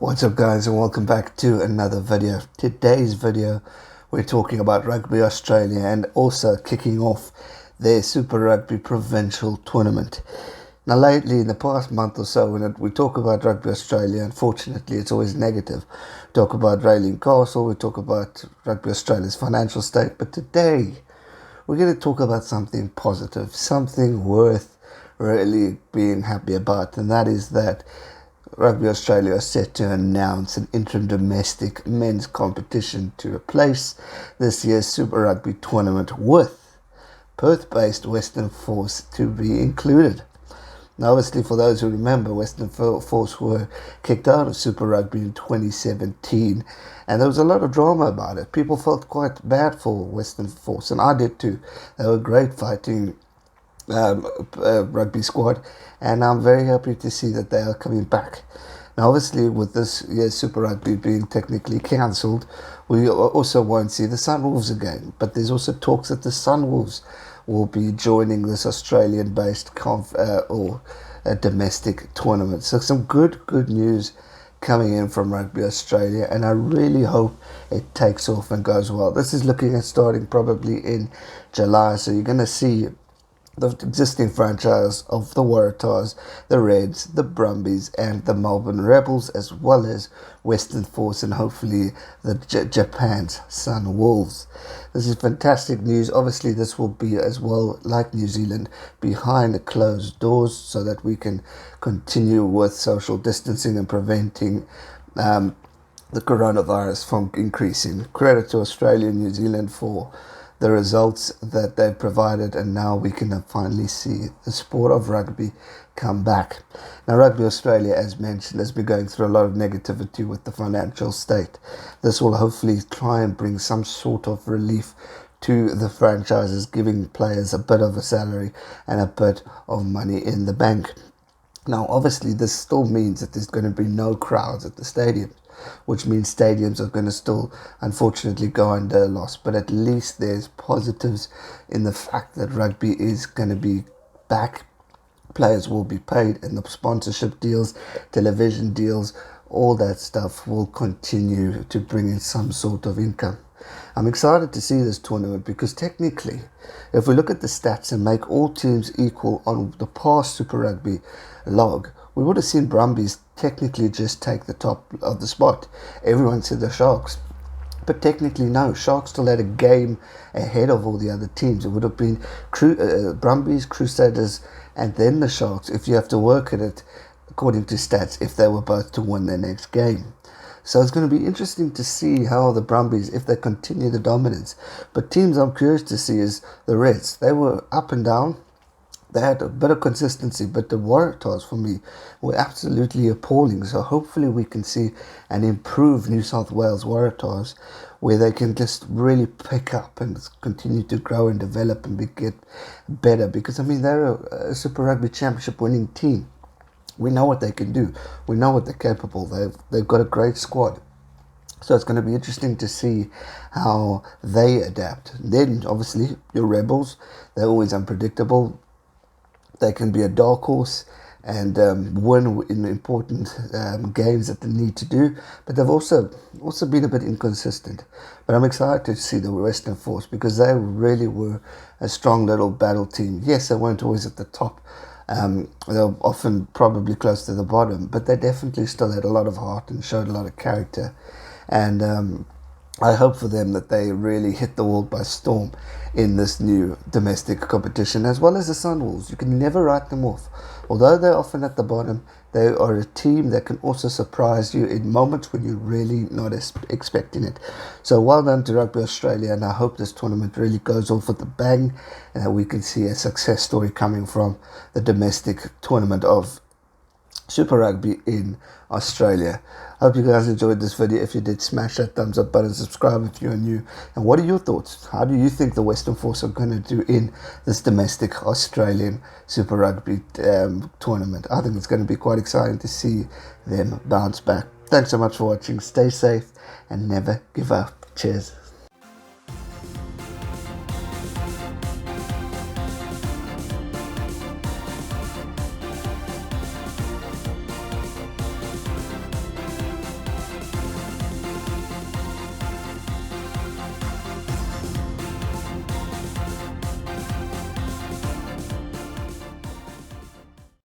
What's up guys, and welcome back to another video. Today's video we're talking about Rugby Australia and also kicking off their Super Rugby provincial tournament. Now lately, in the past month or so, when we talk about Rugby Australia, unfortunately it's always negative. We talk about Raelene Castle, we talk about Rugby Australia's financial state, but today we're going to talk about something positive, something worth really being happy about, and that is that Rugby Australia is set to announce an interim domestic men's competition to replace this year's Super Rugby tournament, with Perth-based Western Force to be included. Now, obviously, for those who remember, Western Force were kicked out of Super Rugby in 2017, and there was a lot of drama about it. People felt quite bad for Western Force, and I did too. They were great fighting rugby squad, and I'm very happy to see that they are coming back. Now obviously, with this year's Super Rugby being technically cancelled, we also won't see the Sunwolves again, but there's also talks that the Sunwolves will be joining this Australian based domestic tournament. So some good news coming in from Rugby Australia, and I really hope it takes off and goes well. This is looking at starting probably in July, so you're going to see the existing franchise of the Waratahs, the Reds, the Brumbies and the Melbourne Rebels, as well as Western Force and hopefully the Japan's Sunwolves. This is fantastic news. Obviously this will be, as well like New Zealand, behind the closed doors so that we can continue with social distancing and preventing the coronavirus from increasing. Credit to Australia and New Zealand for the results that they've provided, and now we can finally see the sport of rugby come back. Now Rugby Australia, as mentioned, has been going through a lot of negativity with the financial state. This will hopefully try and bring some sort of relief to the franchises, giving players a bit of a salary and a bit of money in the bank. Now obviously this still means that there's going to be no crowds at the stadiums, which means stadiums are going to still unfortunately go under a loss, but at least there's positives in the fact that rugby is going to be back. Players will be paid, and the sponsorship deals, television deals, all that stuff will continue to bring in some sort of income. I'm excited to see this tournament because technically, if we look at the stats and make all teams equal on the past Super Rugby log, we would have seen Brumbies technically just take the top of the spot. Everyone said the Sharks, but technically no, Sharks still had a game ahead of all the other teams. It would have been Brumbies, Crusaders and then the Sharks, if you have to work at it according to stats, if they were both to win their next game. So it's going to be interesting to see how the Brumbies, if they continue the dominance. But teams I'm curious to see is the Reds. They were up and down. They had a bit of consistency, but the Waratahs, for me, were absolutely appalling. So hopefully we can see an improved New South Wales Waratahs, where they can just really pick up and continue to grow and develop and get better. Because, I mean, they're a Super Rugby Championship winning team. We know what they can do. We know what they're capable. They've got a great squad. So it's going to be interesting to see how they adapt. Then, obviously, your Rebels, they're always unpredictable. They can be a dark horse and win in important games that they need to do, but they've also been a bit inconsistent. But I'm excited to see the Western Force because they really were a strong little battle team. Yes, they weren't always at the top. They were often probably close to the bottom, but they definitely still had a lot of heart and showed a lot of character. And I hope for them that they really hit the world by storm in this new domestic competition, as well as the Sunwolves. You can never write them off. Although they're often at the bottom, they are a team that can also surprise you in moments when you're really not expecting it. So well done to Rugby Australia, and I hope this tournament really goes off with a bang and that we can see a success story coming from the domestic tournament of Super Rugby in Australia. I hope you guys enjoyed this video. If you did, smash that thumbs up button, subscribe if you're new. And what are your thoughts? How do you think the Western Force are going to do in this domestic Australian Super Rugby tournament? I think it's going to be quite exciting to see them bounce back. Thanks so much for watching. Stay safe and never give up. Cheers.